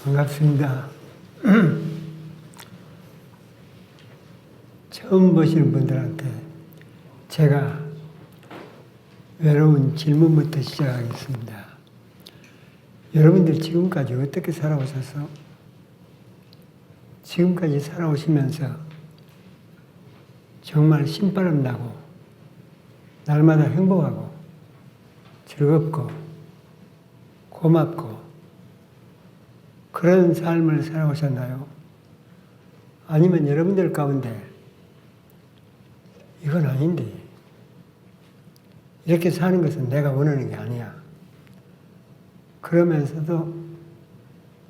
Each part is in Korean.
반갑습니다. 처음 보시는 분들한테 제가 외로운 질문부터 시작하겠습니다. 여러분들 지금까지 어떻게 살아오셔서 지금까지 살아오시면서 정말 신바람 나고 날마다 행복하고 즐겁고 고맙고 그런 삶을 살아오셨나요? 아니면 여러분들 가운데 이건 아닌데 이렇게 사는 것은 내가 원하는 게 아니야. 그러면서도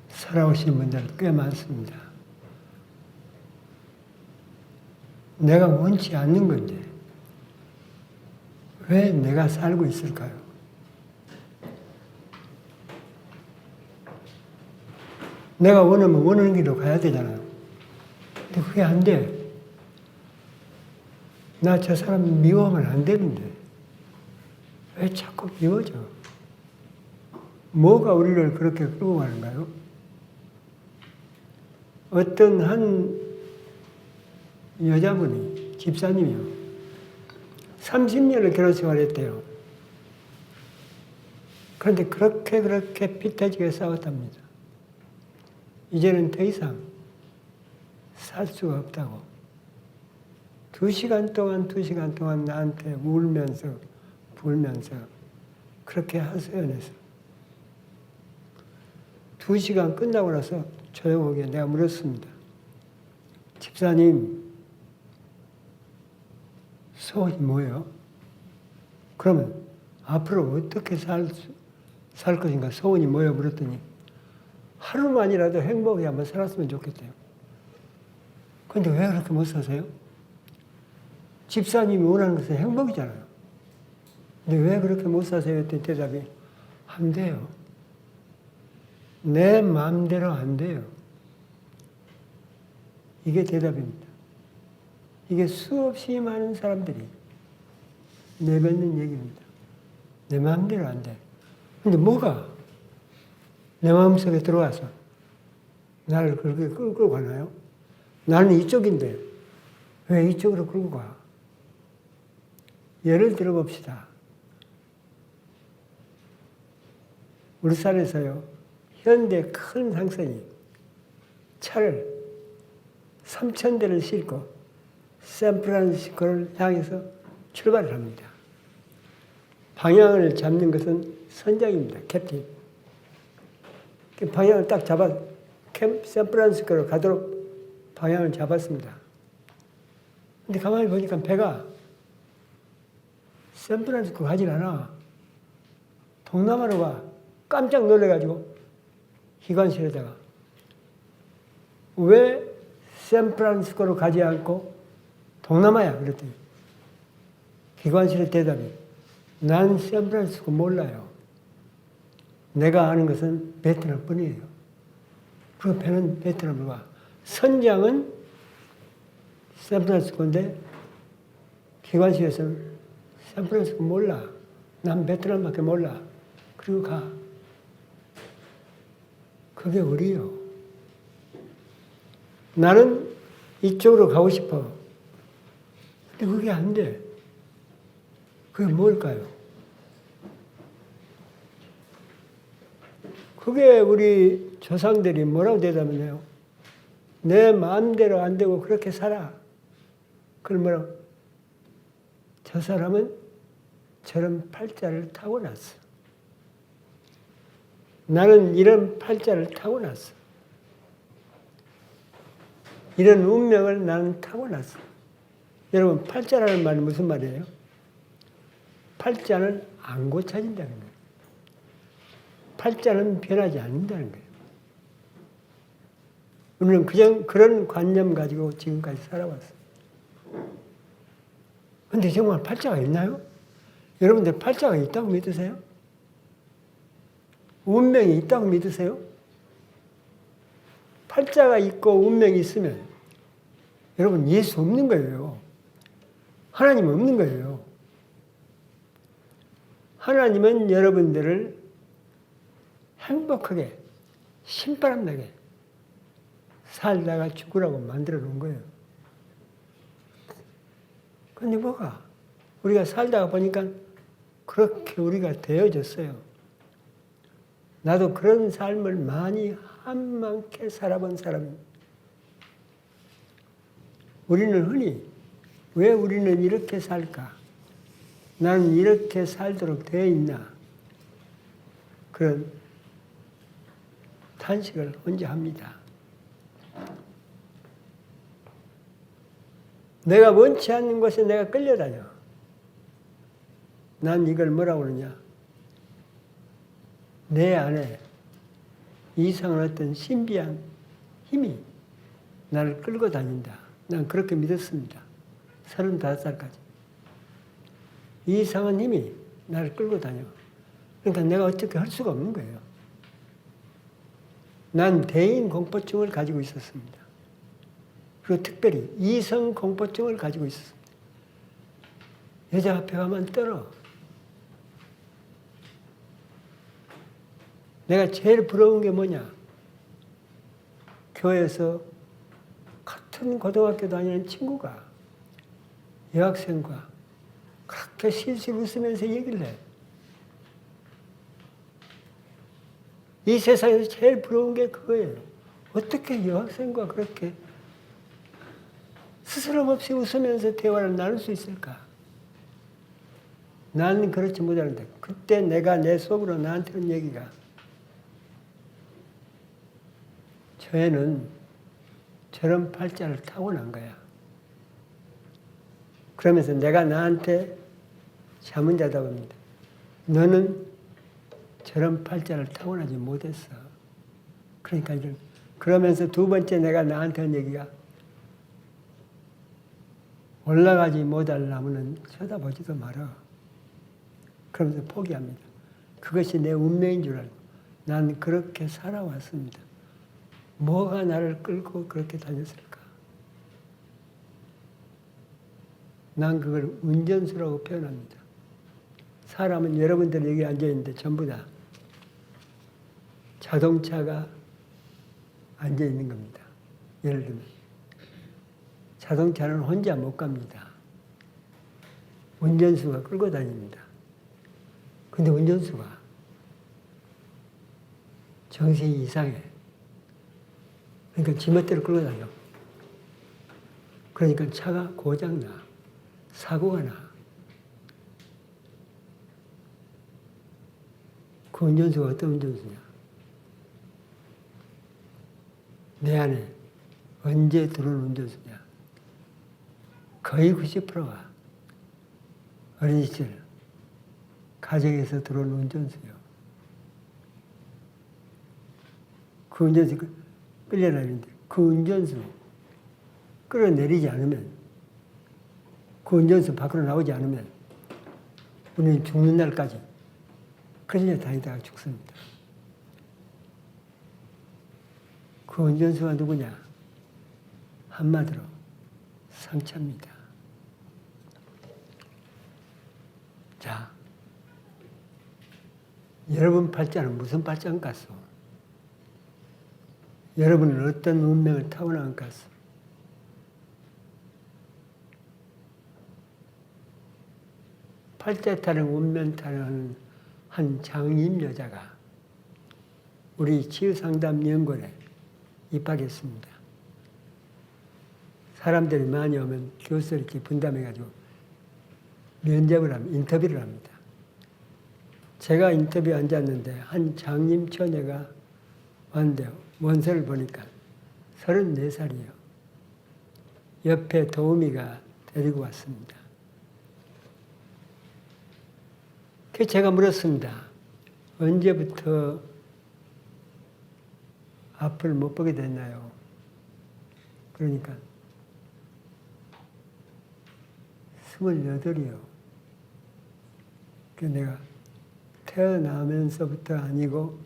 살아오신 분들 꽤 많습니다. 내가 원치 않는 건데 왜 내가 살고 있을까요? 내가 원하면 원하는 길로 가야 되잖아요. 근데 그게 안 돼. 나 저 사람 미워하면 안 되는데 왜 자꾸 미워져? 뭐가 우리를 그렇게 끌고 가는가요? 어떤 한 여자분이, 집사님이요. 30년을 결혼 생활했대요. 그런데 그렇게 피터지게 싸웠답니다. 이제는 더 이상 살 수가 없다고. 2시간 동안 나한테 울면서 불면서 그렇게 하소연해서 2시간 끝나고 나서 조용하게 내가 물었습니다. 집사님, 소원이 뭐예요? 그러면 앞으로 어떻게 살 것인가 소원이 뭐예요? 물었더니 하루만이라도 행복하게 한번 살았으면 좋겠대요. 그런데 왜 그렇게 못 사세요? 집사님이 원하는 것은 행복이잖아요. 근데 왜 그렇게 못 사세요? 했더니 대답이 안 돼요. 내 마음대로 안 돼요. 이게 대답입니다. 이게 수없이 많은 사람들이 내뱉는 얘기입니다. 내 마음대로 안 돼. 근데 뭐가 내 마음속에 들어와서 나를 그렇게 끌고 가나요? 나는 이쪽인데 왜 이쪽으로 끌고 가? 예를 들어 봅시다. 울산에서요, 현대 큰 상선이 차를 3,000대를 싣고 샌프란시스코를 향해서 출발을 합니다. 방향을 잡는 것은 선장입니다. 캡틴. 방향을 딱 잡아 샌프란시스코로 가도록 방향을 잡았습니다. 근데 가만히 보니까 배가 샌프란시스코 가질 않아. 동남아로 가. 깜짝 놀래가지고 기관실에다가 왜 샌프란시스코로 가지 않고 동남아야? 그랬더니 기관실의 대답이 난 샌프란시스코 몰라요. 내가 아는 것은 베트남뿐이에요. 그리고 배는 베트남으로 가. 선장은 샌프란시스코인데 기관실에서는 샌프란시스코 몰라. 난 베트남밖에 몰라. 그리고 가. 그게 우리요. 나는 이쪽으로 가고 싶어. 근데 그게 안 돼. 그게 뭘까요? 그게 우리 조상들이 뭐라고 대답해요? 내 마음대로 안 되고 그렇게 살아. 그럼 뭐라고? 저 사람은 저런 팔자를 타고났어. 나는 이런 팔자를 타고났어. 이런 운명을 나는 타고났어. 여러분, 팔자라는 말은 무슨 말이에요? 팔자는 안 고쳐진다는 거예요. 팔자는 변하지 않는다는 거예요. 우리는 그냥 그런 관념 가지고 지금까지 살아왔어요. 근데 정말 팔자가 있나요? 여러분들 팔자가 있다고 믿으세요? 운명이 있다고 믿으세요? 팔자가 있고 운명이 있으면 여러분 예수 없는 거예요. 하나님 없는 거예요. 하나님은 여러분들을 행복하게 신바람 나게 살다가 죽으라고 만들어 놓은 거예요. 근데 뭐가? 우리가 살다가 보니까 그렇게 우리가 되어졌어요. 나도 그런 삶을 많이 한만큼 살아본 사람입니다. 우리는 흔히 왜 우리는 이렇게 살까? 나는 이렇게 살도록 되어 있나? 그런 탄식을 혼자 합니다. 내가 원치 않는 곳에 내가 끌려다녀. 난 이걸 뭐라고 그러냐? 내 안에 이상한 어떤 신비한 힘이 나를 끌고 다닌다. 난 그렇게 믿었습니다. 35살까지. 이상한 힘이 나를 끌고 다녀. 그러니까 내가 어떻게 할 수가 없는 거예요. 난 대인 공포증을 가지고 있었습니다. 그리고 특별히 이성 공포증을 가지고 있었습니다. 여자 앞에 가면 떨어. 내가 제일 부러운 게 뭐냐? 교회에서 같은 고등학교 다니는 친구가 여학생과 그렇게 실실 웃으면서 얘기를 해. 이 세상에서 제일 부러운 게 그거예요. 어떻게 여학생과 그렇게 스스럼 없이 웃으면서 대화를 나눌 수 있을까? 나는 그렇지 못하는데 그때 내가 내 속으로 나한테 한 얘기가 저 애는 저런 팔자를 타고난 거야. 그러면서 내가 나한테 자문자답합니다. 너는 저런 팔자를 타고나지 못했어. 그러니까 그러면서 두 번째 내가 나한테 한 얘기가 올라가지 못할 나무는 쳐다보지도 마라. 그러면서 포기합니다. 그것이 내 운명인 줄 알고 난 그렇게 살아왔습니다. 뭐가 나를 끌고 그렇게 다녔을까? 난 그걸 운전수라고 표현합니다. 사람은 여러분들 여기 앉아있는데 전부 다 자동차가 앉아있는 겁니다. 예를 들면 자동차는 혼자 못 갑니다. 운전수가 끌고 다닙니다. 근데 운전수가 정신이 이상해. 그러니까 지멋대로 끌고 다녀. 그러니까 차가 고장나. 사고가 나. 그 운전수가 어떤 운전수냐? 내 안에 언제 들어온 운전수냐? 거의 90%가 어린 시절 가정에서 들어온 운전수요. 그 운전수 끌려다니는데 그 운전수 끌어내리지 않으면 그 운전수 밖으로 나오지 않으면 우리는 죽는 날까지 끌려다니다가 죽습니다. 그 운전수가 누구냐? 한마디로 상처입니다. 자, 여러분 팔자는 무슨 팔자인 것 같소? 여러분은 어떤 운명을 타고난 것 같소? 팔자 타령, 운명 타령하는 한 장임 여자가 우리 치유상담연구원에 입학했습니다. 사람들이 많이 오면 교수를 이렇게 분담해가지고 면접을 합니다. 인터뷰를 합니다. 제가 인터뷰에 앉았는데 한 장님 처녀가 왔는데요. 원서를 보니까 34살이에요. 옆에 도우미가 데리고 왔습니다. 그래서 제가 물었습니다. 언제부터 앞을 못 보게 됐나요? 그러니까 28이요. 그래서 내가 태어나면서부터 아니고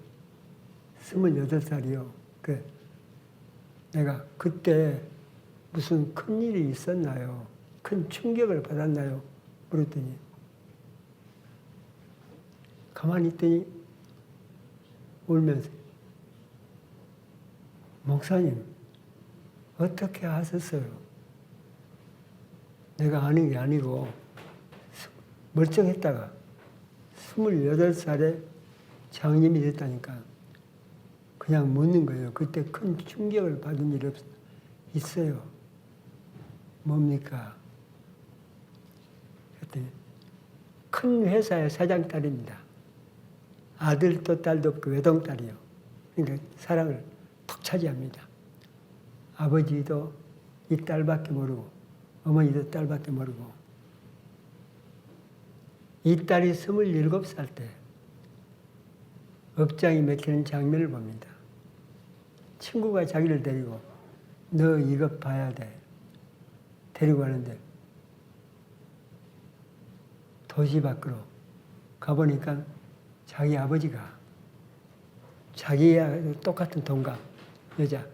28살이요. 그 내가 그때 무슨 큰 일이 있었나요? 큰 충격을 받았나요? 물었더니 가만히 있더니 울면서 목사님, 어떻게 하셨어요? 내가 아는 게 아니고 멀쩡했다가 28살에 장님이 됐다니까 그냥 묻는 거예요. 그때 큰 충격을 받은 일이 있어요. 뭡니까? 그랬더니 큰 회사의 사장 딸입니다. 아들도 딸도 없고 외동딸이요. 그러니까 사랑을 푹 차지합니다. 아버지도 이 딸밖에 모르고 어머니도 딸밖에 모르고 이 딸이 27살 때 억장이 맥히는 장면을 봅니다. 친구가 자기를 데리고 너 이거 봐야 돼. 데리고 가는데 도시 밖으로 가보니까 자기 아버지가 자기와 똑같은 동갑 여자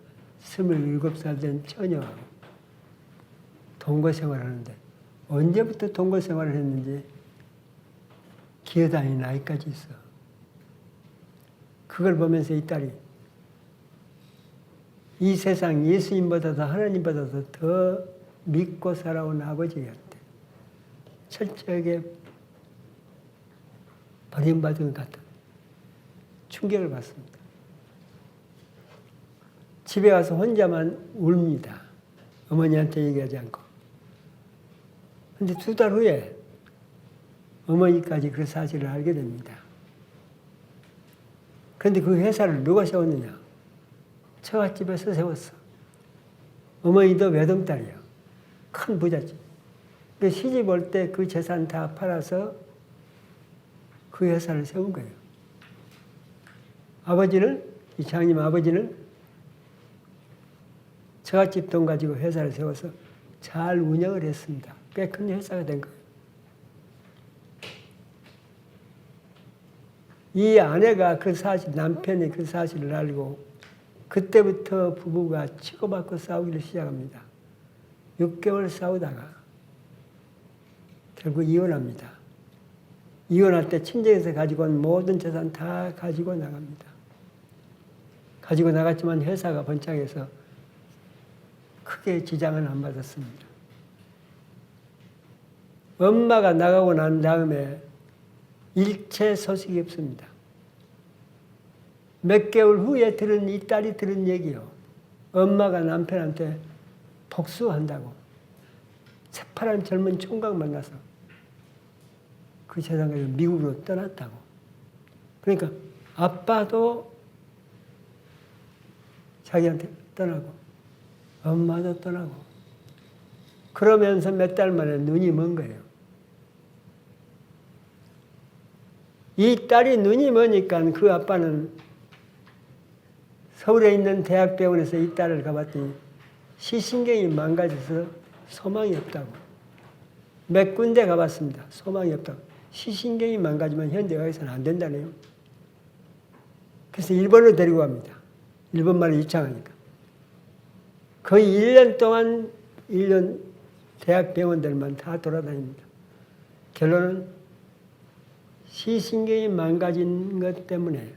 27살 된 처녀하고 동거 생활을 하는데 언제부터 동거 생활을 했는지 기어다니는 나이까지 있어. 그걸 보면서 이 딸이 이 세상 예수님보다도 하나님보다도 더 믿고 살아온 아버지한테 철저하게 버림받은 것 같은 충격을 받습니다. 집에 가서 혼자만 웁니다. 어머니한테 얘기하지 않고. 근데 2달 후에 어머니까지 그 사실을 알게 됩니다. 그런데 그 회사를 누가 세웠느냐? 처갓집에서 세웠어. 어머니도 외동딸이야. 큰 부잣집. 시집 올 때 그 재산 다 팔아서 그 회사를 세운 거예요. 아버지는, 이 장님 아버지는 처갓집 돈 가지고 회사를 세워서 잘 운영을 했습니다. 꽤 큰 회사가 된 거예요. 이 아내가 그 사실, 남편이 그 사실을 알고 그때부터 부부가 치고받고 싸우기를 시작합니다. 6개월 싸우다가 결국 이혼합니다. 이혼할 때 친정에서 가지고 온 모든 재산 다 가지고 나갑니다. 가지고 나갔지만 회사가 번창해서 크게 지장은 안 받았습니다. 엄마가 나가고 난 다음에 일체 소식이 없습니다. 몇 개월 후에 이 딸이 들은 얘기요. 엄마가 남편한테 복수한다고. 새파란 젊은 총각 만나서 그 세상에서 미국으로 떠났다고. 그러니까 아빠도 자기한테 떠나고 엄마도 떠나고 그러면서 몇 달 만에 눈이 먼 거예요. 이 딸이 눈이 머니까 그 아빠는 서울에 있는 대학병원에서 이 딸을 가봤더니 시신경이 망가져서 소망이 없다고. 몇 군데 가봤습니다. 소망이 없다고. 시신경이 망가지면 현대의학에서는 안 된다네요. 그래서 일본으로 데리고 갑니다. 일본말이 유창하니까. 거의 1년 동안 1년 대학병원들만 다 돌아다닙니다. 결론은 시신경이 망가진 것 때문에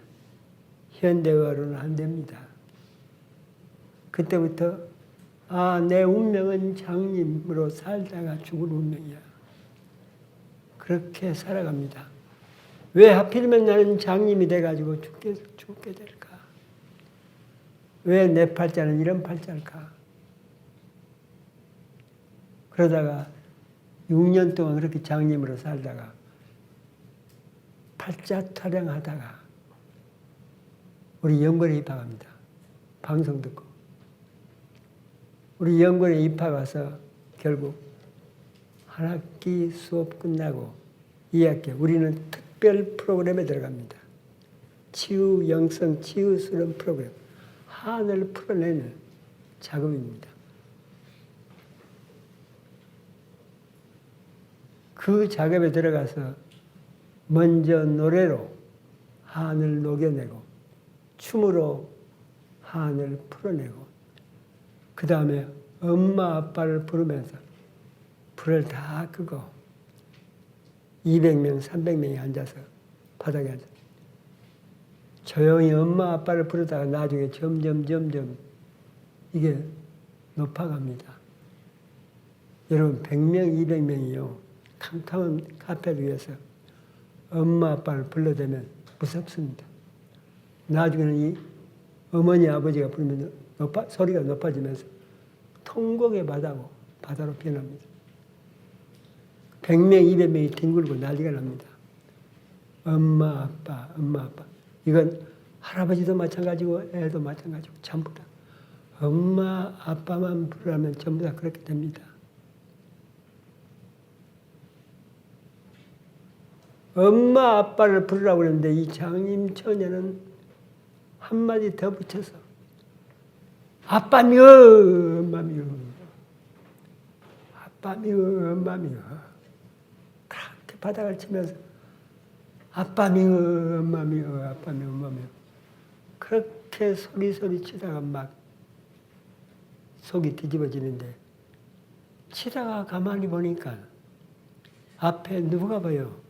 현대의학으로는 안 됩니다. 그때부터 내 운명은 장님으로 살다가 죽을 운명이야. 그렇게 살아갑니다. 왜 하필이면 나는 장님이 돼가지고 죽게 될까? 왜 내 팔자는 이런 팔자일까? 그러다가 6년 동안 그렇게 장님으로 살다가 팔자 타령하다가 우리 연구원에 입학합니다. 방송 듣고. 우리 연구원에 입학 와서 결국 한 학기 수업 끝나고 2학기 우리는 특별 프로그램에 들어갑니다. 치유 영성 치유 수련 프로그램. 한을 풀어내는 작업입니다. 그 작업에 들어가서 먼저 노래로 한을 녹여내고 춤으로 한을 풀어내고 그 다음에 엄마 아빠를 부르면서 불을 다 끄고 200명 300명이 앉아서 바닥에 앉아서 조용히 엄마 아빠를 부르다가 나중에 점점 이게 높아갑니다. 여러분 100명, 200명이요. 캄캄한 카페를 위해서 엄마, 아빠를 불러대면 무섭습니다. 나중에는 이 어머니, 아버지가 부르면 소리가 높아지면서 통곡의 바다로 변합니다. 100명, 200명이 뒹굴고 난리가 납니다. 엄마, 아빠, 엄마, 아빠. 이건 할아버지도 마찬가지고 애도 마찬가지고 전부 다. 엄마, 아빠만 부르면 전부 다 그렇게 됩니다. 엄마, 아빠를 부르라고 그랬는데 이 장님 처녀는 한마디 더 붙여서 아빠 미워, 엄마 미워. 아빠 미워, 엄마 미워. 그렇게 바닥을 치면서 아빠 미워, 엄마 미워, 아빠 미워, 엄마 미워. 그렇게 소리 치다가 막 속이 뒤집어지는데 치다가 가만히 보니까 앞에 누가 보여?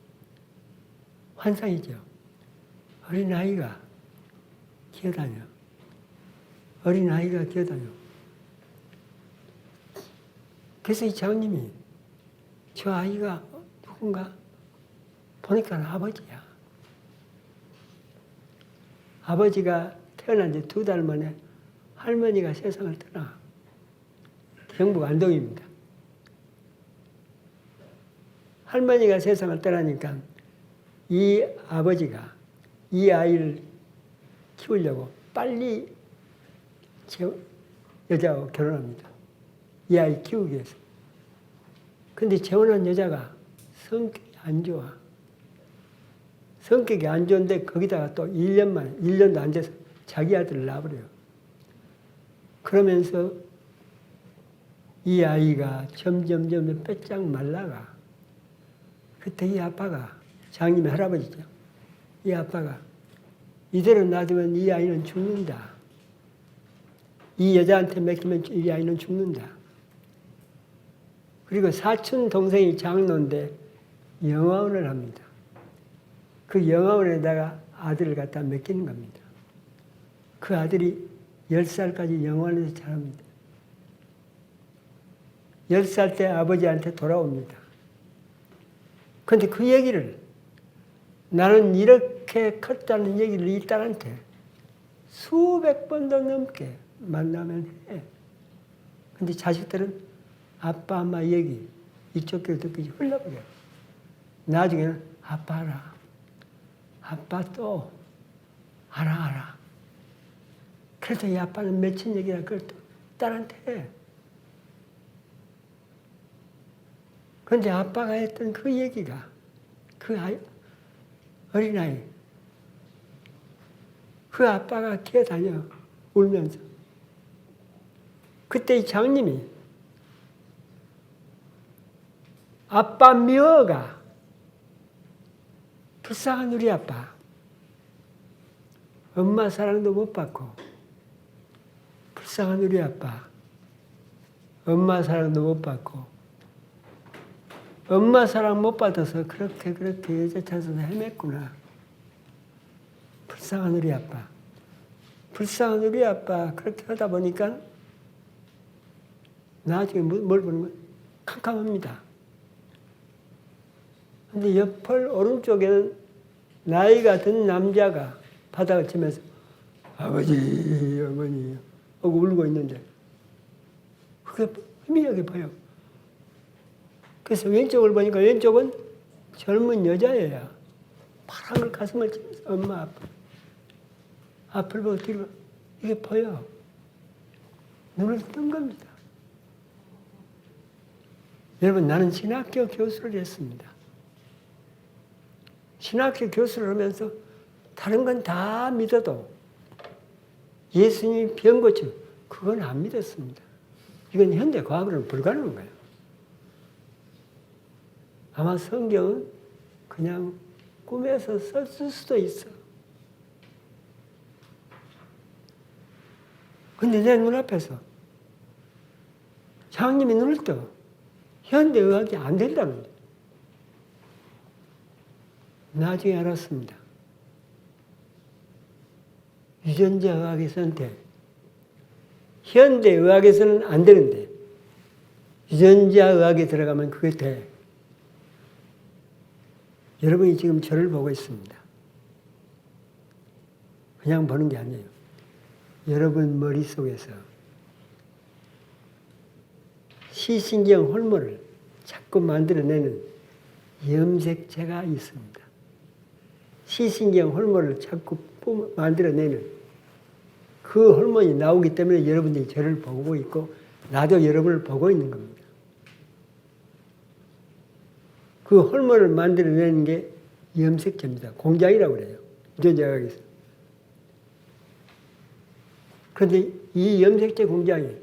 환상이죠. 어린아이가 기어다녀. 어린아이가 기어다녀. 그래서 이 장님이 저 아이가 누군가 보니까 아버지야. 아버지가 태어난 지 2달 만에 할머니가 세상을 떠나. 경북 안동입니다. 할머니가 세상을 떠나니까 이 아버지가 이 아이를 키우려고 빨리 여자하고 결혼합니다. 이 아이 키우기 위해서. 근데 재혼한 여자가 성격이 안 좋아. 성격이 안 좋은데 거기다가 또 1년도 안 돼서 자기 아들을 낳아버려요. 그러면서 이 아이가 점점 빼짝 말라가. 그때 이 아빠가 장님의 할아버지죠. 이 아빠가 이대로 놔두면 이 아이는 죽는다. 이 여자한테 맡기면 이 아이는 죽는다. 그리고 사촌 동생이 장로인데 영화원을 합니다. 그 영화원에다가 아들을 갖다 맡기는 겁니다. 그 아들이 10살까지 영화원에서 자랍니다. 10살 때 아버지한테 돌아옵니다. 그런데 그 얘기를 나는 이렇게 컸다는 얘기를 이 딸한테 수백 번도 넘게 만나면 해. 근데 자식들은 아빠, 엄마 얘기 이쪽 귀로 듣기 흘러버려. 나중에는 아빠 알아. 아빠 또 알아. 그래서 이 아빠는 맺힌 얘기라 그걸 또 딸한테 해. 그런데 아빠가 했던 그 얘기가 그 어린아이 그 아빠가 기어다녀 울면서 그때 이 장님이 아빠 미워가 불쌍한 우리 아빠 엄마 사랑도 못 받고 불쌍한 우리 아빠 엄마 사랑도 못 받고 엄마 사랑 못 받아서 그렇게 여자 찾아서 헤맸구나. 불쌍한 우리 아빠. 불쌍한 우리 아빠. 그렇게 하다 보니까 나중에 뭘 보는 거야? 캄캄합니다. 근데 옆을 오른쪽에는 나이가 든 남자가 바닥을 치면서 아버지, 어머니 하고 울고 있는데 그게 희미하게 보여. 그래서 왼쪽을 보니까 왼쪽은 젊은 여자애야. 파란 걸 가슴을 치면서 엄마, 아빠. 앞을 보고 뒤로 이게 보여. 눈을 뜬 겁니다. 여러분, 나는 신학교 교수를 했습니다. 신학교 교수를 하면서 다른 건 다 믿어도 예수님이 병 고쳐 그건 안 믿었습니다. 이건 현대 과학으로는 불가능한 거예요. 아마 성경은 그냥 꿈에서 썼을 수도 있어. 근데 내 눈앞에서 장님이 눈을 떠 현대의학이 안 된다는 거예요. 나중에 알았습니다. 유전자 의학의 선택, 현대의학에서는 안 되는데 유전자의학에 들어가면 그게 돼. 여러분이 지금 저를 보고 있습니다. 그냥 보는 게 아니에요. 여러분 머릿속에서 시신경 호르몬을 자꾸 만들어내는 염색체가 있습니다. 시신경 호르몬을 자꾸 만들어내는 그 호르몬이 나오기 때문에 여러분들이 저를 보고 있고 나도 여러분을 보고 있는 겁니다. 그 호르몬을 만들어내는 게 염색체입니다. 공장이라고 그래요. 유전자학에서. 그런데 이 염색체 공장이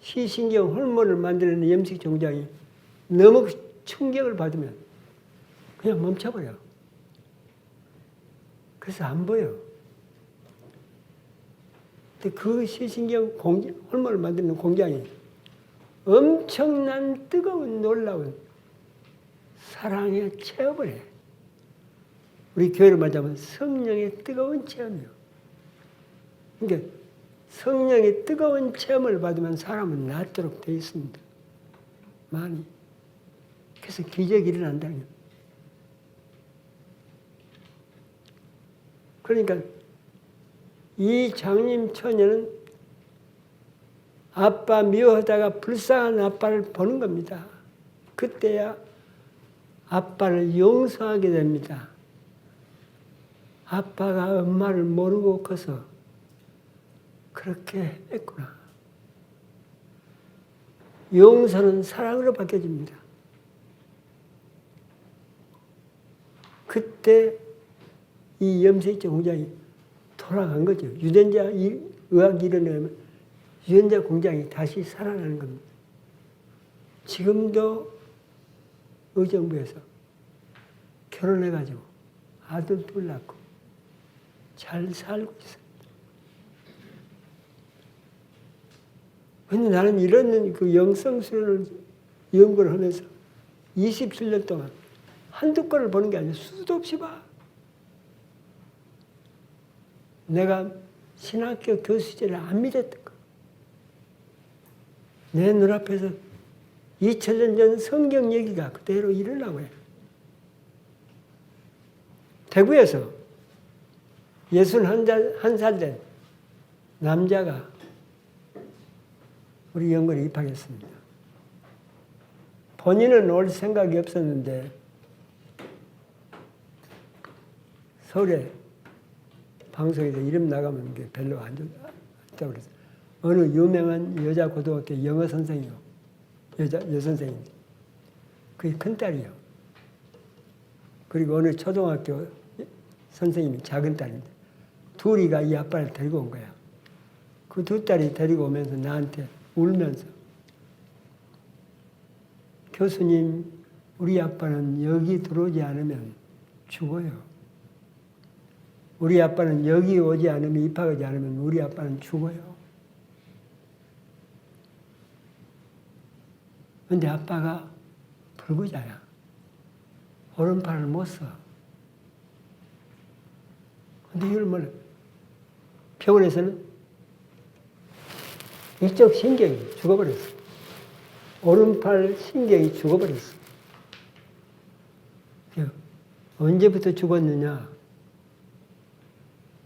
시신경 호르몬을 만들어내는 염색체 공장이 너무 충격을 받으면 그냥 멈춰버려. 그래서 안 보여. 근데 그 시신경 호르몬을 만드는 공장이 엄청난 뜨거운 놀라운 사랑의 체험을 해. 우리 교회를 말하자면 성령의 뜨거운 체험이요. 그러니까 성령의 뜨거운 체험을 받으면 사람은 낫도록 되어 있습니다. 많이. 그래서 기적이 일어난다는 거예요. 그러니까 이 장님 처녀는 아빠 미워하다가 불쌍한 아빠를 보는 겁니다. 그때야 아빠를 용서하게 됩니다. 아빠가 엄마를 모르고 커서 그렇게 했구나. 용서는 사랑으로 바뀌어집니다. 그때 이 염색체 공장이 돌아간 거죠. 유전자 의학이 일어나면 유전자 공장이 다시 살아나는 겁니다. 지금도 의정부에서 결혼해가지고 아들 둘 낳고 잘 살고 있습니다. 근데 나는 이런 그 영성수련을 연구를 하면서 27년 동안 한두 건을 보는 게 아니라 수도 없이 봐. 내가 신학교 교수 시절에 안 믿었던 거. 내 눈앞에서 2000년 전 성경 얘기가 그대로 일어나고 해요. 대구에서 61살 된 남자가 우리 연구에 입학했습니다. 본인은 올 생각이 없었는데 서울에 방송에서 이름 나가면 게 별로 안 좋다고 그래서 어느 유명한 여자 고등학교 영어 선생이요. 여선생님. 그게 큰딸이요. 그리고 어느 초등학교 선생님이 작은 딸인데 둘이가 이 아빠를 데리고 온 거야. 그 두 딸이 데리고 오면서 나한테 울면서 교수님, 우리 아빠는 여기 들어오지 않으면 죽어요. 우리 아빠는 여기 오지 않으면, 입학하지 않으면 우리 아빠는 죽어요. 근데 아빠가 불구자야. 오른팔을 못 써. 근데 이걸 뭐래? 병원에서는 이쪽 신경이 죽어버렸어. 오른팔 신경이 죽어버렸어. 언제부터 죽었느냐?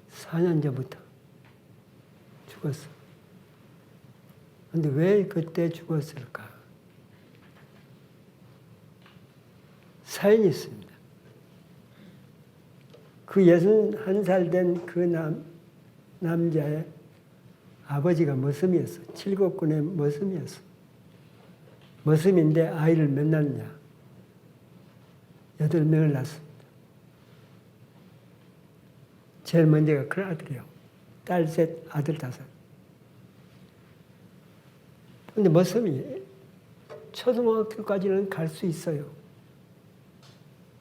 4년 전부터 죽었어. 근데 왜 그때 죽었을까? 사연이 있습니다. 그 61살 된 그 남자의 아버지가 머슴이었어. 칠곡군의 머슴이었어. 머슴인데 아이를 몇 낳느냐? 8명을 낳습니다. 제일 먼저가 큰 아들이요. 딸 셋, 아들 5. 근데 머슴이 초등학교까지는 갈 수 있어요.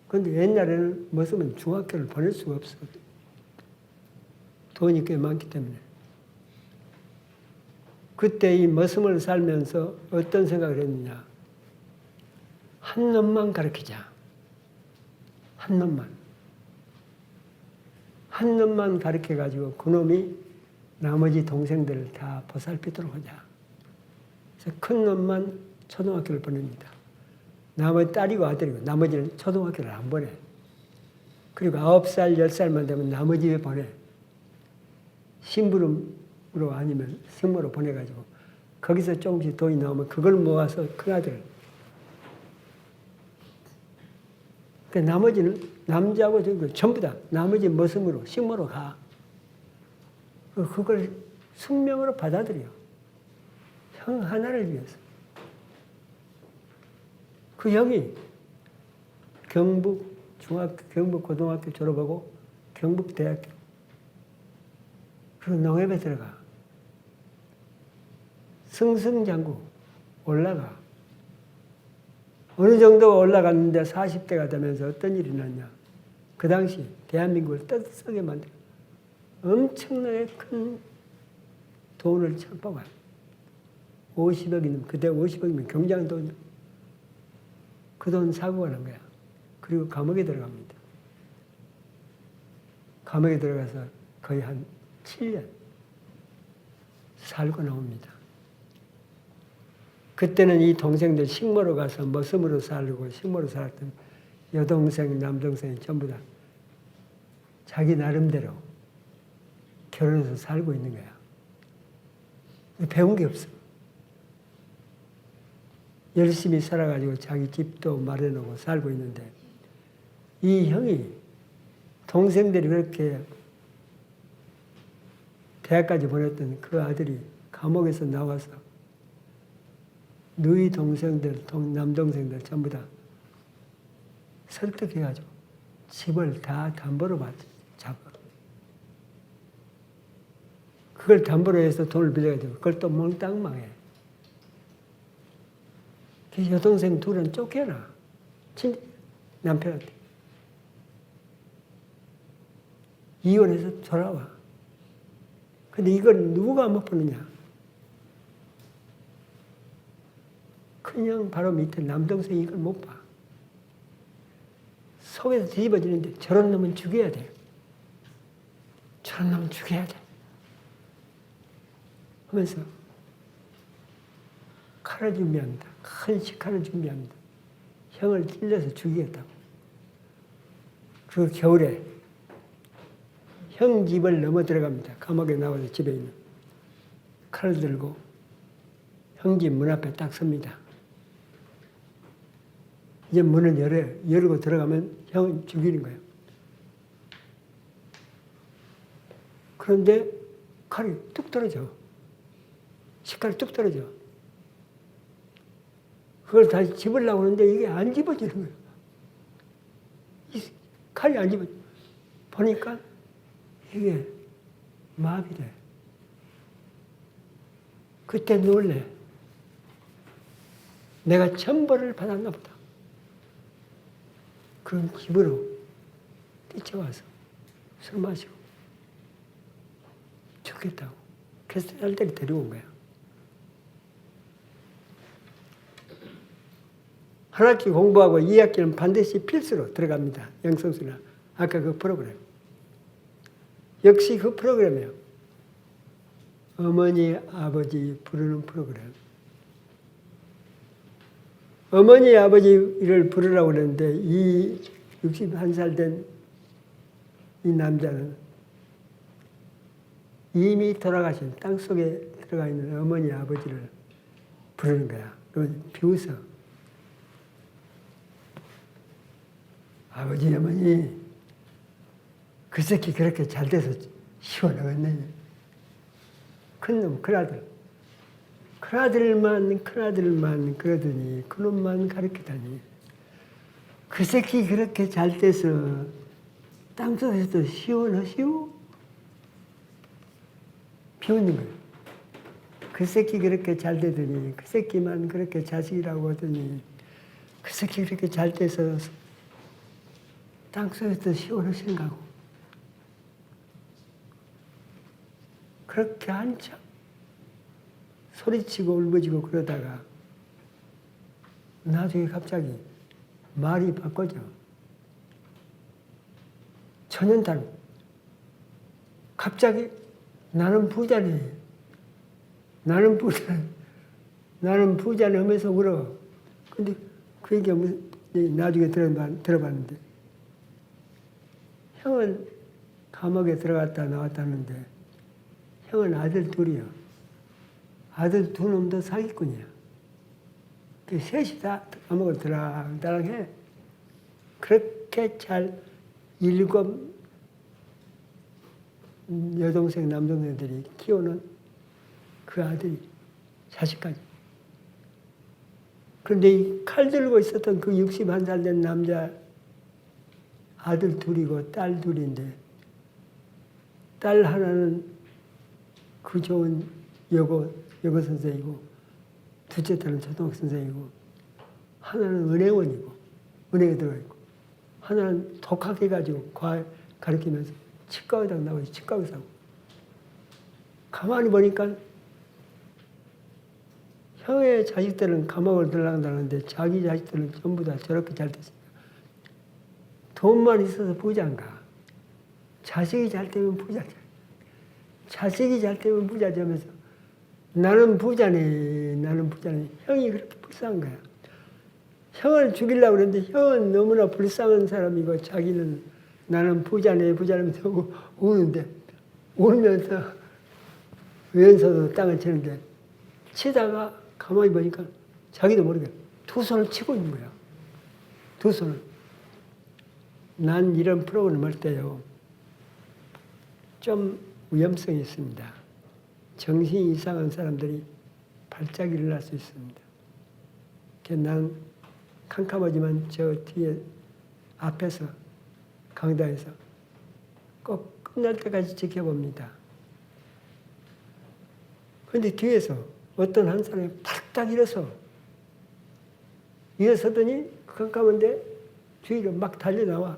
근데 옛날에는 머슴은 중학교를 보낼 수가 없어. 돈이 꽤 많기 때문에. 그때 이 머슴을 살면서 어떤 생각을 했느냐. 한 놈만 가르치자. 한 놈만. 한 놈만 가르쳐가지고 그 놈이 나머지 동생들을 다 보살피도록 하자. 그래서 큰 놈만 초등학교를 보냅니다. 나머지 딸이고 아들이고 나머지는 초등학교를 안 보내. 그리고 9살, 10살만 되면 나머지 집에 보내. 심부름으로 아니면 승모로 보내가지고 거기서 조금씩 돈이 나오면 그걸 모아서 큰아들. 나머지는 남자하고 전부 다 나머지 머슴으로 식모로 가. 그걸 숙명으로 받아들여. 형 하나를 위해서. 그 형이 경북 중학교, 경북 고등학교 졸업하고 경북 대학교 그 농협에 들어가. 승승장구 올라가. 어느 정도가 올라갔는데 40대가 되면서 어떤 일이 났냐. 그 당시 대한민국을 떠들썩하게 만들어 엄청나게 큰 돈을 착보가 50억이면 그때 50억이면 굉장한 돈이야. 그 돈 사고가 난 거야. 그리고 감옥에 들어갑니다. 감옥에 들어가서 거의 한 7년 살고 나옵니다. 그때는 이 동생들 식모로 가서 머슴으로 살고 식모로 살았던 여동생, 남동생이 전부 다 자기 나름대로 결혼해서 살고 있는 거야. 배운 게 없어. 열심히 살아가지고 자기 집도 마련하고 살고 있는데 이 형이 동생들이 그렇게 대학까지 보냈던 그 아들이 감옥에서 나와서 너희 동생들, 남동생들 전부 다 설득해가지고 집을 다 담보로 잡아. 그걸 담보로 해서 돈을 빌려가지고 그걸 또 몽땅 망해. 그 여동생 둘은 쫓겨나. 남편한테. 이혼해서 돌아와. 근데 이걸 누가 못 보느냐. 큰형 바로 밑에 남동생이 이걸 못 봐. 속에서 뒤집어지는데 저런 놈은 죽여야 돼. 저런 놈은 죽여야 돼. 하면서 칼을 준비합니다. 큰 식칼을 준비합니다. 형을 찔러서 죽이겠다고. 그 겨울에 형 집을 넘어 들어갑니다. 감옥에 나와서 집에 있는. 칼을 들고 형 집 문 앞에 딱 섭니다. 이제 문을 열고 들어가면 형을 죽이는 거예요. 그런데 칼이 뚝 떨어져. 식칼이 뚝 떨어져. 그걸 다시 집으려고 하는데 이게 안 집어지는 거예요. 이 칼이 안 집어져. 보니까 이게 마비돼. 그때 놀래. 내가 천벌을 받았나 보다. 그런 집으로 뛰쳐와서 술 마시고 죽겠다고. 그래서 딸들이 데리고 온 거야. 한 학기 공부하고 2학기는 반드시 필수로 들어갑니다. 영성수나 아까 그 프로그램. 역시 그 프로그램이에요. 어머니, 아버지 부르는 프로그램. 어머니, 아버지를 부르라고 그랬는데 이 61살 된 이 남자는 이미 돌아가신 땅속에 들어가 있는 어머니, 아버지를 부르는 거야. 비웃어. 아버지, 어머니, 그 새끼 그렇게 잘 돼서 시원하겠네. 큰놈, 큰아들. 큰아들만 그러더니 그놈만 가르치다니. 그 새끼 그렇게 잘 돼서 땅속에서도 시원하시오? 비웃는 거예요. 그 새끼 그렇게 잘 되더니 그 새끼만 그렇게 자식이라고 하더니 그 새끼 그렇게 잘 돼서 땅속에서도 시원하신가 하고. 그렇게 한참 소리치고 울부짖고 그러다가 나중에 갑자기 말이 바꿔져. 천연단 갑자기 나는 부자네. 나는 부자네. 나는 부자네 하면서 울어. 근데 그 얘기가 나중에 들어봤는데, 형은 감옥에 들어갔다 나왔다 하는데, 형은 아들 둘이요. 아들 두 놈도 사기꾼이야. 그 셋이 다 감옥을 들락달락 해. 그렇게 잘 일곱 여동생, 남동생들이 키우는 그 아들이, 자식까지. 그런데 이 칼 들고 있었던 그 61살 된 남자 아들 둘이고 딸 둘인데, 딸 하나는 그 좋은 여고 선생이고, 둘째 딸은 초등학교 선생이고, 하나는 은행원이고, 은행에 들어가 있고, 하나는 독학해가지고 과외 가르치면서 치과의사가 나오고 치과의사고. 가만히 보니까 형의 자식들은 감옥을 들락달락하는데 자기 자식들은 전부 다 저렇게 잘 됐습니다. 돈만 있어서 부자인가? 자식이 잘 되면 부자지. 자식이 잘 되면 부자지 하면서 나는 부자네, 나는 부자네. 형이 그렇게 불쌍한 거야. 형을 죽이려고 그러는데 형은 너무나 불쌍한 사람이고 자기는 나는 부자네, 부자라면서 우는데, 울면서 왼손으로 땅을 치는데, 치다가 가만히 보니까 자기도 모르게 두 손을 치고 있는 거야. 두 손을. 난 이런 프로그램을 할 때요, 좀 위험성이 있습니다. 정신이 이상한 사람들이 발작 일어날 수 있습니다. 난 캄캄하지만 저 뒤에 앞에서 강당에서 꼭 끝날 때까지 지켜봅니다. 그런데 뒤에서 어떤 한 사람이 탁탁 일어서더니 깜깜한데 뒤로 막 달려나와.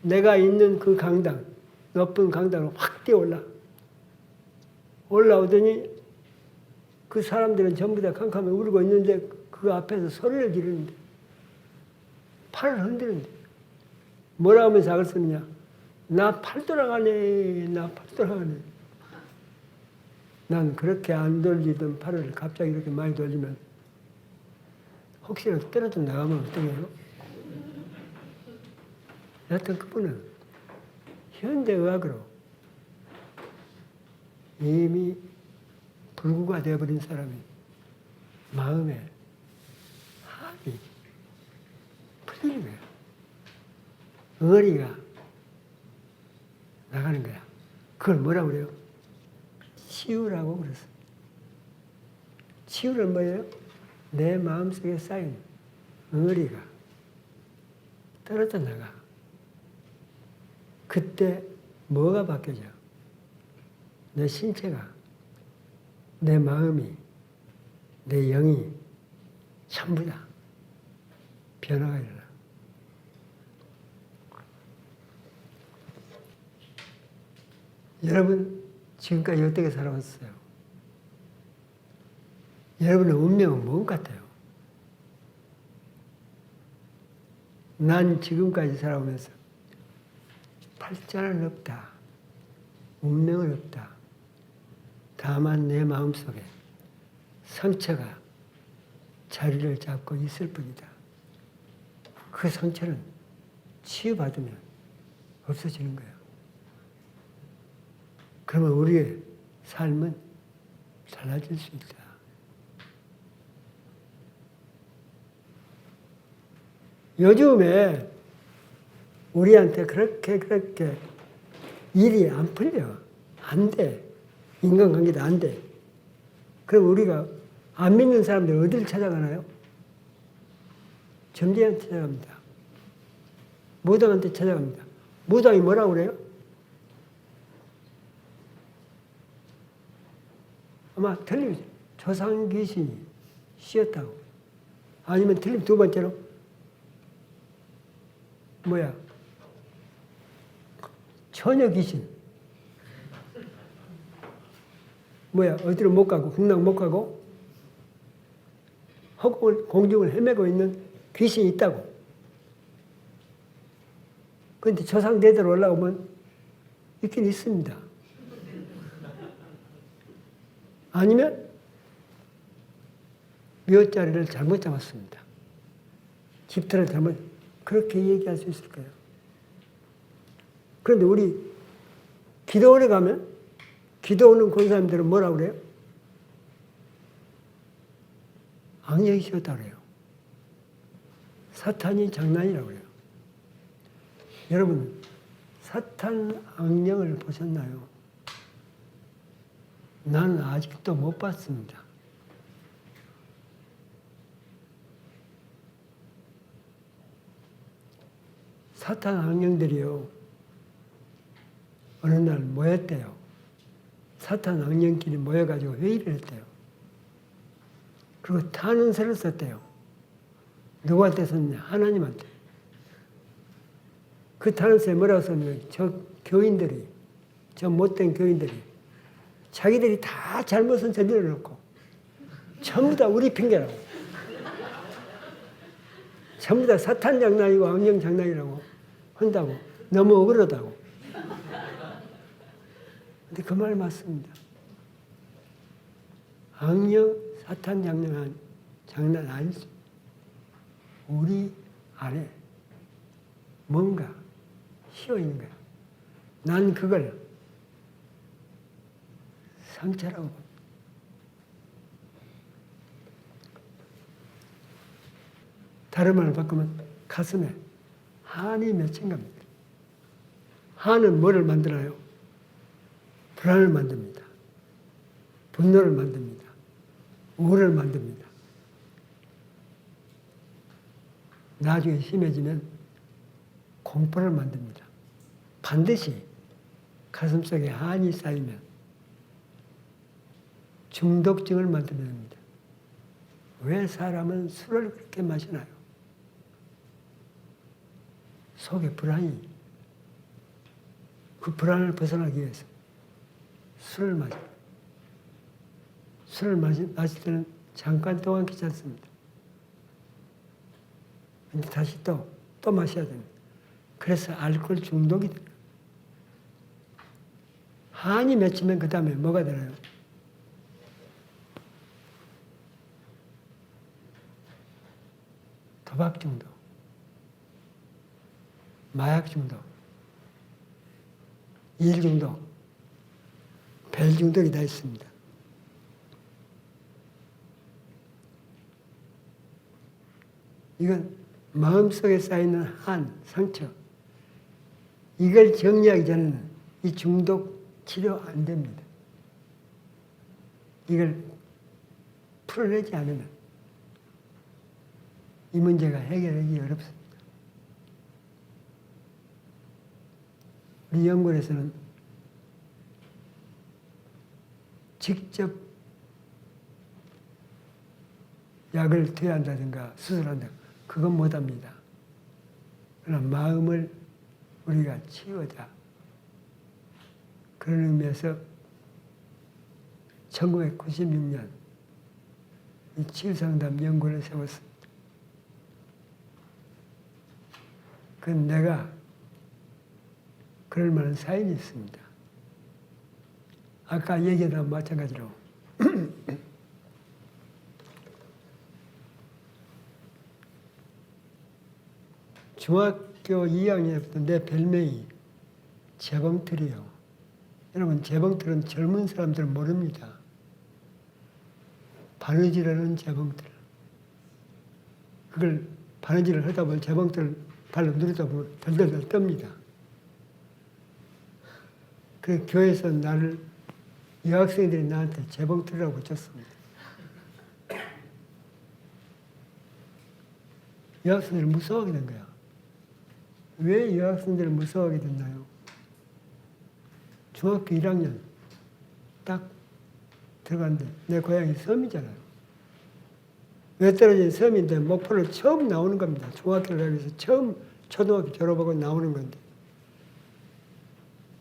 내가 있는 그 강당, 높은 강당으로 확 뛰어 올라오더니 그 사람들은 전부 다 캄캄하게 울고 있는데 그 앞에서 소리를 지르는데, 팔을 흔드는데, 뭐라 하면서 악을 쓰느냐? 나 팔 돌아가네, 나 팔 돌아가네. 난 그렇게 안 돌리던 팔을 갑자기 이렇게 많이 돌리면 혹시라도 떨어져 나가면 어떡해요? 여하튼 그분은 현대의학으로 이미 불구가 되어버린 사람이 마음에 합이 풀리는 거야. 응어리가 나가는 거야. 그걸 뭐라고 그래요? 치유라고 그랬어. 치유는 뭐예요? 내 마음속에 쌓인 응어리가 떨어져 나가. 그때 뭐가 바뀌어져? 내 신체가, 내 마음이, 내 영이 전부 다 변화가 일어나. 여러분 지금까지 어떻게 살아왔어요? 여러분의 운명은 뭔 같아요? 난 지금까지 살아오면서 팔자는 없다. 운명은 없다. 다만 내 마음속에 상처가 자리를 잡고 있을 뿐이다. 그 상처는 치유받으면 없어지는 거예요. 그러면 우리의 삶은 달라질 수 있다. 요즘에 우리한테 그렇게 일이 안 풀려. 안 돼. 인간관계도 안 돼. 그럼 우리가 안 믿는 사람들 어디를 찾아가나요? 점쟁이한테 찾아갑니다. 무당한테 찾아갑니다. 무당이 뭐라고 그래요? 아마 틀리죠. 조상 귀신이 씌었다고. 아니면 틀림 두 번째로 뭐야? 처녀 귀신. 뭐야? 어디로 못 가고 극락 못 가고 허공을 공중을 헤매고 있는 귀신이 있다고. 그런데 조상대대로 올라오면 있긴 있습니다. 아니면 묘자리를 잘못 잡았습니다. 집터를 잘못, 그렇게 얘기할 수 있을 거예요. 그런데 우리 기도원에 가면 기도오는 권사님들은 뭐라고 그래요? 악령이 씌웠다고 그래요. 사탄이 장난이라고 그래요. 여러분, 사탄 악령을 보셨나요? 나는 아직도 못 봤습니다. 사탄 악령들이요, 어느 날 모였대요. 사탄 악령끼리 모여가지고 회의를 했대요. 그리고 탄원서를 썼대요. 누구한테 썼냐? 하나님한테. 그 탄원서에 뭐라고 썼냐면, 저 교인들이, 저 못된 교인들이 자기들이 다 잘못은 저질러 놓고 전부 다 우리 핑계라고. 전부 다 사탄 장난이고 악령 장난이라고 한다고. 너무 억울하다고. 근데 그 말 맞습니다. 악령, 사탄 장난 아니지. 우리 안에 뭔가 씌어 있는 거야. 난 그걸 상처라고 봅니다. 다른 말을 바꾸면 가슴에 한이 맺힌 겁니다. 한은 뭐를 만들어요? 불안을 만듭니다. 분노를 만듭니다. 우울을 만듭니다. 나중에 심해지면 공포를 만듭니다. 반드시 가슴속에 한이 쌓이면 중독증을 만들어냅니다. 왜 사람은 술을 그렇게 마시나요? 속에 불안이, 그 불안을 벗어나기 위해서 술을 마셔요. 술을 마실 때는 잠깐 동안 괜찮습니다. 근데 다시 또 마셔야 됩니다. 그래서 알코올 중독이 돼요. 한이 맺히면 그 다음에 뭐가 되나요? 도박 중독, 마약 중독, 일 중독, 벨 중독이 다 있습니다. 이건 마음속에 쌓이는 한, 상처. 이걸 정리하기 전에는 이 중독 치료 안 됩니다. 이걸 풀어내지 않으면 이 문제가 해결하기 어렵습니다. 우리 연구에서는 직접 약을 투여한다든가 수술한다, 그건 못합니다. 그러나 마음을 우리가 치유하자. 그런 의미에서 1996년 이 치유상담 연구를 세웠습니다. 그건 내가 그럴 만한 사연이 있습니다. 아까 얘기하다 마찬가지로 중학교 2학년부터 내 별명이 재봉틀이에요. 여러분, 재봉틀은 젊은 사람들은 모릅니다. 바느질하는 재봉틀. 그걸 바느질을 하다 보면 재봉틀을 발로 누르다 보면 덜덜덜 뜹니다. 그 교회에서 나를, 여학생들이 나한테 재봉틀이라고 붙였습니다. 여학생들을 무서워하게 된 거야. 왜 여학생들을 무서워하게 됐나요? 중학교 1학년 딱 들어갔는데 내 고향이 섬이잖아요. 왜 떨어진 섬인데 목포를 처음 나오는 겁니다. 중학교를 가기 위해서 처음 초등학교 졸업하고 나오는 건데.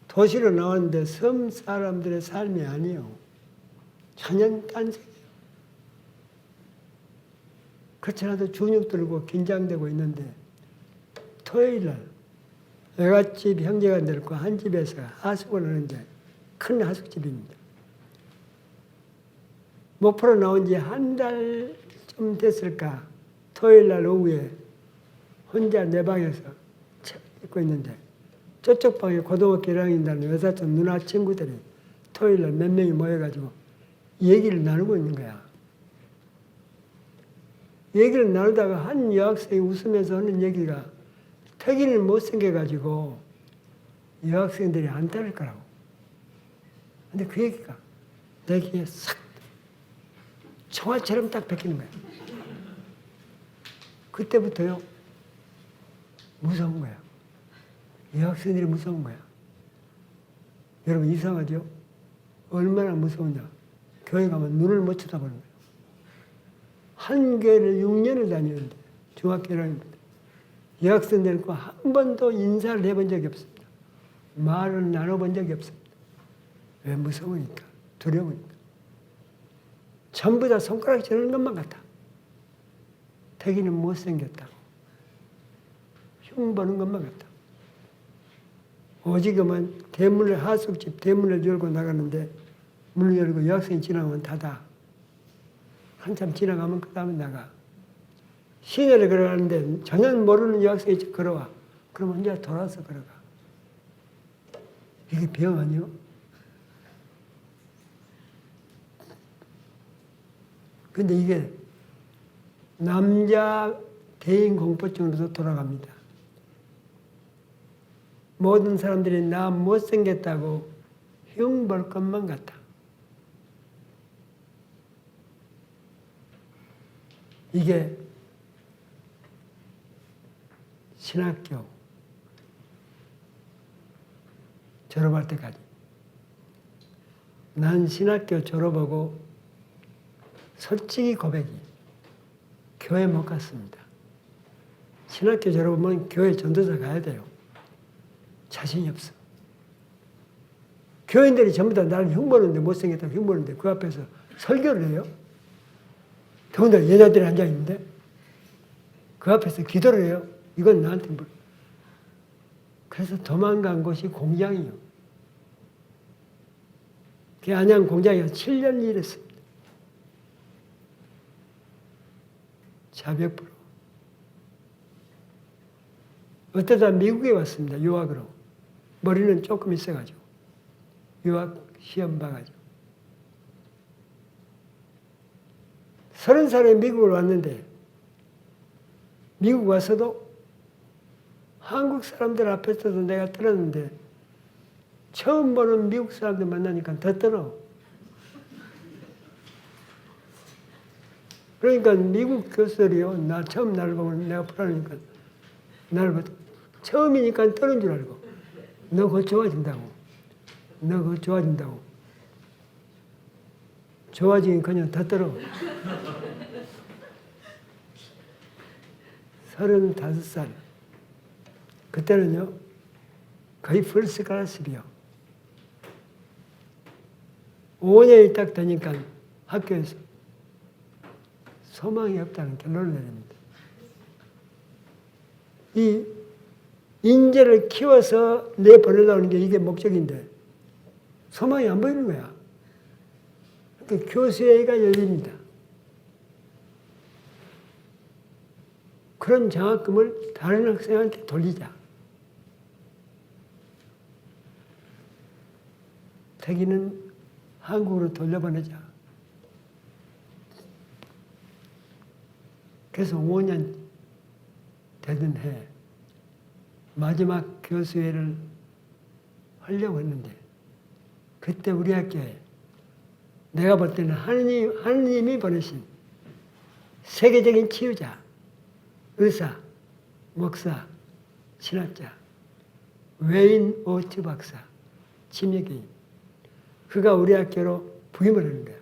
도시로 나왔는데 섬 사람들의 삶이 아니에요. 천연 딴색이에요. 그렇지 않아도 주눅 들고 긴장되고 있는데 토요일 날 외갓집 형제가 늙고 한 집에서 하숙을 하는 게 큰 하숙집입니다. 목포로 나온 지 한 달 좀 됐을까. 토요일 날 오후에 혼자 내 방에서 책 읽고 있는데 저쪽 방에 고등학교 1학년 다니는 여사촌 누나 친구들이 토요일 날 몇 명이 모여가지고 얘기를 나누고 있는 거야. 얘기를 나누다가 한 여학생이 웃으면서 하는 얘기가 태기는 못생겨가지고 여학생들이 안 따를 거라고. 근데 그 얘기가 내 귀에 싹 총알처럼 딱 박히는 거야. 그때부터요 무서운 거야. 여학생들이 무서운 거야. 여러분 이상하죠? 얼마나 무서우냐. 교회 가면 눈을 못 쳐다보는 거예요. 한 교회를 6년을 다니는데 중학교 1학년부터 여학생들과 한 번도 인사를 해본 적이 없습니다. 말을 나눠본 적이 없습니다. 왜? 무서우니까. 두려우니까. 전부 다 손가락 저는 것만 같아. 태기는 못생겼다고. 흉 보는 것만 같다. 오지금은 대문을 하숙집 대문을 열고 나가는데 문을 열고 여학생이 지나가면 닫아. 한참 지나가면 그 다음에 나가. 시내를 걸어가는데 전혀 모르는 여학생이 걸어와. 그럼 혼자 돌아서 걸어가. 이게 병 아니요? 근데 이게 남자 대인 공포증으로도 돌아갑니다. 모든 사람들이 나 못생겼다고 흉볼 것만 같아. 이게 신학교 졸업할 때까지. 난 신학교 졸업하고 솔직히 고백이 교회 못 갔습니다. 신학교 졸업하면 교회 전도사 가야 돼요. 자신이 없어. 교인들이 전부 다 나를 흉보는데 못생겼다고 흉보는데 그 앞에서 설교를 해요. 더군다나 여자들이 앉아있는데 그 앞에서 기도를 해요. 이건 나한테 뭐. 그래서 도망간 곳이 공장이요. 그 안양 공장에서 7년 일했습니다. 자벽부로. 어쩌다 미국에 왔습니다. 유학으로. 머리는 조금 있어가지고. 유학 시험 봐가지고. 30살에 미국을 왔는데 미국 와서도 한국 사람들 앞에서도 내가 떨었는데 처음 보는 미국 사람들 만나니까 더 떨어. 그러니까 미국 교수들이요. 나 처음 나를 보고 내가 불안하니까 나를 보고 처음이니까 떠는 줄 알고 너 그거 좋아진다고. 너 그거 좋아진다고. 좋아지긴 그냥 더 떨어. 35살. 그때는요, 거의 풀스 클래스요. 5년이 딱 되니까 학교에서 소망이 없다는 결론을 내립니다. 이 인재를 키워서 내보내려는 게 이게 목적인데 소망이 안 보이는 거야. 그러니까 교수회의가 열립니다. 그런 장학금을 다른 학생한테 돌리자. 태기는 한국으로 돌려보내자. 그래서 5년 되던 해 마지막 교수회를 하려고 했는데 그때 우리 학교에 내가 볼 때는 하느님이 보내신 세계적인 치유자, 의사, 목사, 신학자, 웨인 오츠 박사, 침례교인. 그가 우리 학교로 부임을 하는 거야.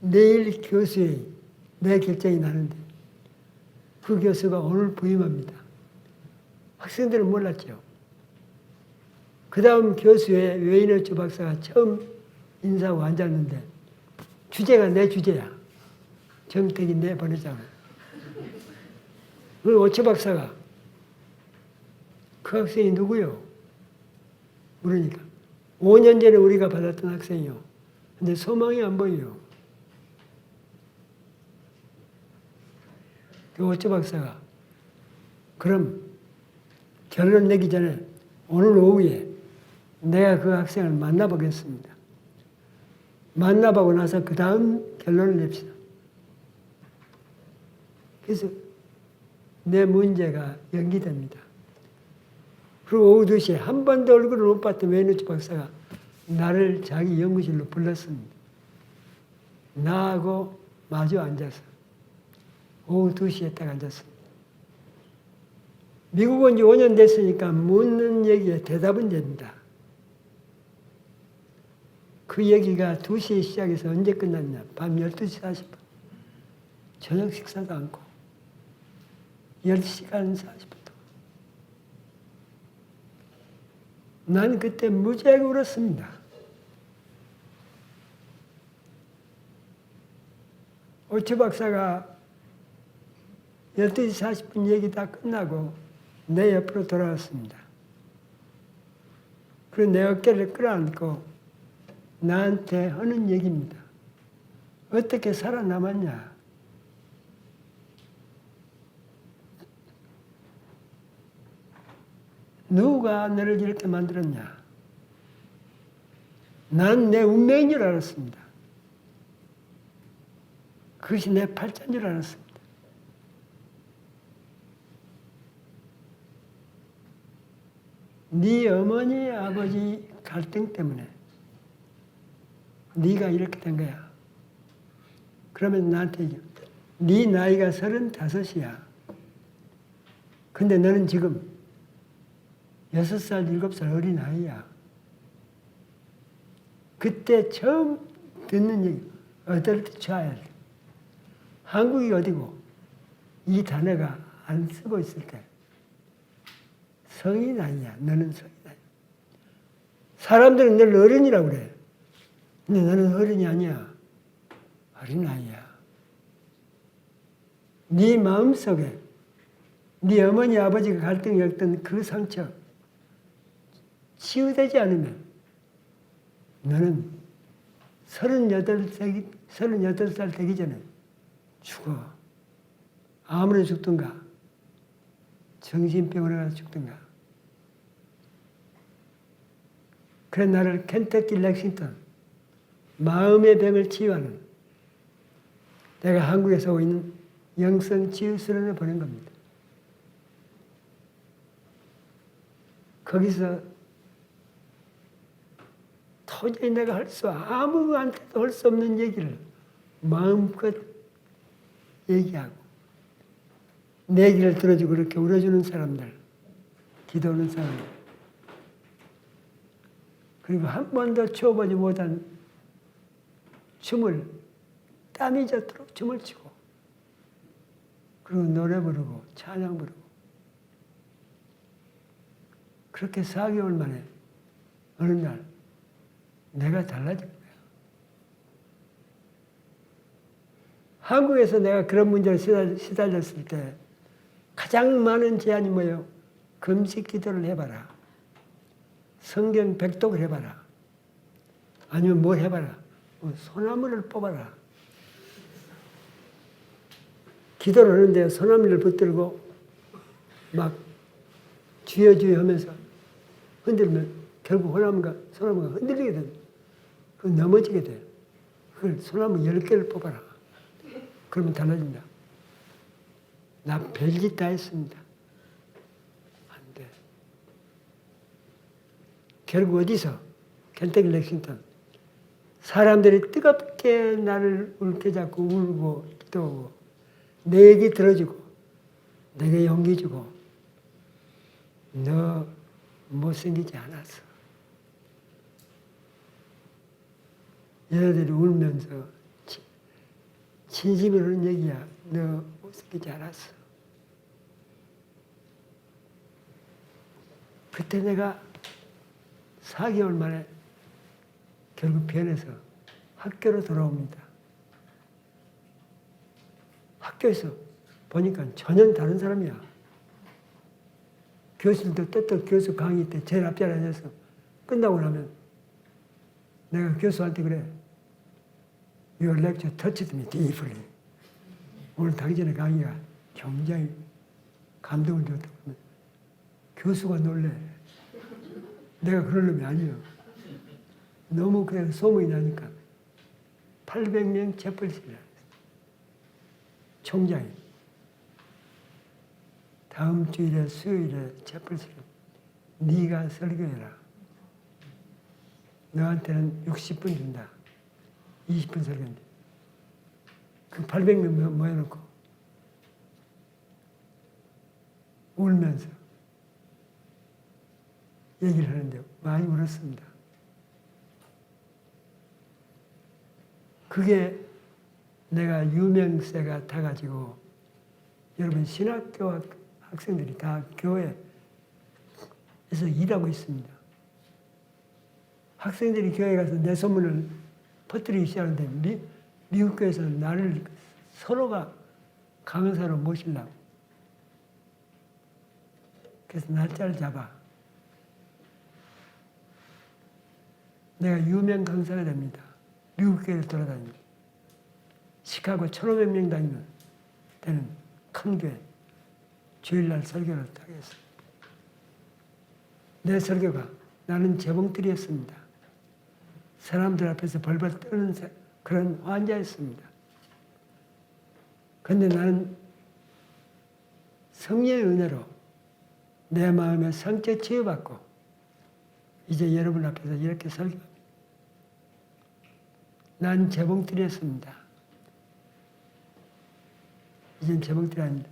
내일 교수회의, 내 결정이 나는데 그 교수가 오늘 부임합니다. 학생들은 몰랐죠. 그 다음 교수회 웨인 오츠 박사가 처음 인사하고 앉았는데 주제가 내 주제야. 정택이 내보내자고. 그 오츠 박사가 그 학생이 누구요? 물으니까 5년 전에 우리가 받았던 학생이요. 근데 소망이 안 보여요. 그 오초 박사가 그럼 결론 내기 전에 오늘 오후에 내가 그 학생을 만나보겠습니다. 만나보고 나서 그 다음 결론을 냅시다. 그래서 내 문제가 연기됩니다. 그리고 오후 2시에 한 번도 얼굴을 못 봤던 웨이노츠 박사가 나를 자기 연구실로 불렀습니다. 나하고 마주 앉아서 오후 2시에 딱 앉았습니다. 미국 온 지 5년 됐으니까 묻는 얘기에 대답은 됩니다. 그 얘기가 2시에 시작해서 언제 끝났냐? 밤 12시 40분. 저녁 식사도 않고 10시간 40분 동안. 난 그때 무지하게 울었습니다. 오초 박사가 12시 40분 얘기 다 끝나고 내 옆으로 돌아왔습니다. 그리고 내 어깨를 끌어안고 나한테 하는 얘기입니다. 어떻게 살아남았냐? 누가 너를 이렇게 만들었냐? 난 내 운명인 줄 알았습니다. 그것이 내 팔자인 줄 알았습니다. 네 어머니, 아버지 갈등 때문에 네가 이렇게 된 거야. 그러면 나한테 네 나이가 35이야. 근데 너는 지금 6살, 7살 어린 아이야. 그때 처음 듣는 얘기, adult child. 한국이 어디고 이 단어가 안 쓰고 있을 때 성인 아니야. 너는 성인 아니야. 사람들은 널 어른이라고 그래. 근데 너는 어른이 아니야. 어린 아이야. 네 마음속에 네 어머니 아버지가 갈등이었던 그 상처 치유되지 않으면 너는 38살 되기 전에 죽어. 암으로 죽든가 정신병으로 가서 죽든가. 그래 나를 켄터키 렉싱턴 마음의 병을 치유하는 내가 한국에서 오고 있는 영성치유수련을 보낸 겁니다. 거기서 도저히 내가 아무한테도 할 수 없는 얘기를 마음껏 얘기하고 내 얘기를 들어주고 그렇게 울어주는 사람들, 기도하는 사람들, 그리고 한 번도 추어보지 못한 춤을 땀이 젖도록 춤을 추고 그리고 노래 부르고 찬양 부르고 그렇게 4개월 만에 어느 날 내가 달라진 거야. 한국에서 내가 그런 문제를 시달렸을 때 가장 많은 제안이 뭐예요? 금식 기도를 해봐라. 성경 백독을 해봐라. 아니면 뭘 해봐라. 소나무를 뽑아라. 기도를 하는데 소나무를 붙들고 막 주여 주여 하면서 흔들면 결국 소나무가 흔들리게 됩니다. 그 넘어지게 돼요. 그걸 소나무 10개를 뽑아라. 그러면 달라진다. 나 별짓 다 했습니다. 안 돼. 결국 어디서? 켄터키 렉싱턴. 사람들이 뜨겁게 나를 울게 잡고 울고 기도하고 내 얘기 들어주고 내게 용기 주고 너 못생기지 않았어. 얘네들이 울면서 진심으로 하는 얘기야. 너 못생기지 않았어. 그때 내가 4개월 만에 결국 변해서 학교로 돌아옵니다. 학교에서 보니까 전혀 다른 사람이야. 교수들도 떳떳 교수 강의 때 제일 앞자리에 앉아서 끝나고 나면 내가 교수한테 그래. Your lecture touched me deeply. 오늘 당신의 강의가 굉장히 감동을 줬다고 하면 교수가 놀래. 내가 그럴 놈이 아니에요. 너무 그냥 소문이 나니까 800명 재벌실이라 총장이 다음 주일에 수요일에 재벌실 네가 설교해라. 너한테는 60분 준다. 20분 설교인데 그 800명 모여놓고 울면서 얘기를 하는데 많이 울었습니다. 그게 내가 유명세가 타가지고 여러분 신학교 학생들이 다 교회에서 일하고 있습니다. 학생들이 교회 가서 내 소문을 퍼뜨리기 시작하는데 미국 교회에서는 나를 서로가 강사로 모시려고 그래서 날짜를 잡아 내가 유명 강사가 됩니다. 미국 교회를 돌아다니고 시카고 1,500명 다니는 되는 큰 교회 주일날 설교를 하겠습니다. 내 설교가 나는 재봉틀이었습니다. 사람들 앞에서 벌벌 떠는 그런 환자였습니다. 그런데 나는 성령의 은혜로 내 마음에 성체 치유받고 이제 여러분 앞에서 이렇게 설교합니다. 난 재봉틀이었습니다. 이젠 재봉틀이 아닙니다.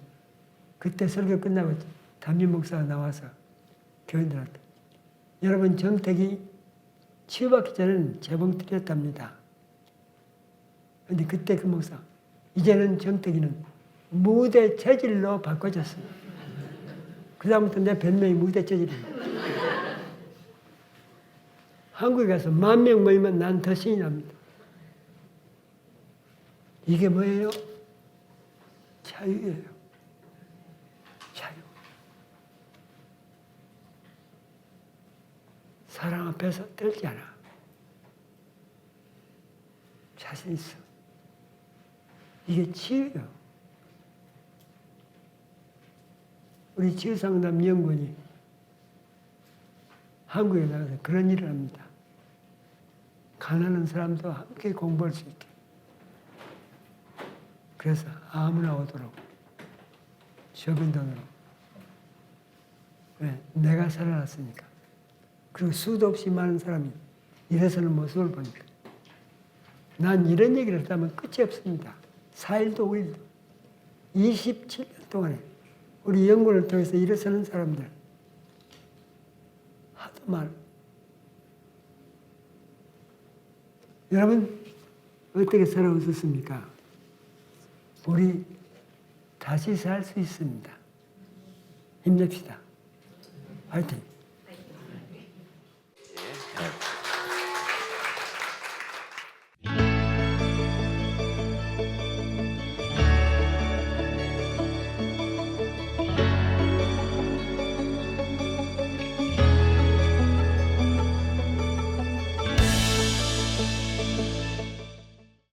그때 설교 끝나고 담임 목사가 나와서 교인들한테 여러분 정택이 치유받기 전에는 재봉틀이었답니다. 그런데 그때 그 목사 이제는 정택이는 무대 체질로 바꿔졌습니다. 그 다음부터 내 별명이 무대 체질입니다. 한국에 가서 10,000명 모이면 난 더 신이 납니다. 이게 뭐예요? 자유예요. 자유. 사랑 앞에서 떨지 않아. 자신 있어. 이게 치유예요. 우리 치유상담 연구원이 한국에 나가서 그런 일을 합니다. 가난한 사람도 함께 공부할 수 있게. 그래서 아무나 오도록 적은 돈으로. 왜? 내가 살아났으니까. 그리고 수도 없이 많은 사람이 일어서는 모습을 보니까. 난 이런 얘기를 했다면 끝이 없습니다. 4일도 5일도. 27년 동안에 우리 연구를 통해서 일어서는 사람들. 하도 많아. 여러분, 어떻게 살아오셨습니까? 우리 다시 살 수 있습니다. 힘냅시다. 화이팅!